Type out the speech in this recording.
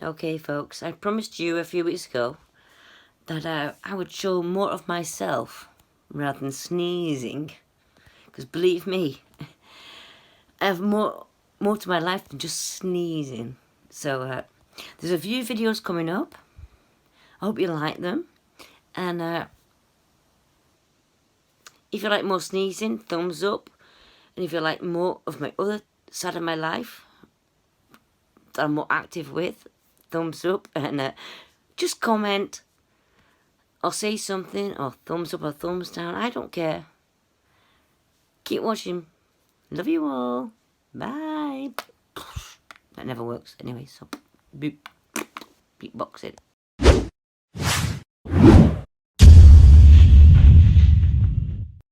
Okay, folks, I promised you a few weeks ago that I would show more of myself rather than sneezing. Because believe me, I have more to my life than just sneezing. So there's a few videos coming up. I hope you like them. And if you like more sneezing, thumbs up. And if you like more of my other side of my life that I'm more active with, thumbs up. And just comment or say something, or thumbs up or thumbs down. I don't care. Keep watching. Love you all. Bye. That never works anyway, so beatbox it.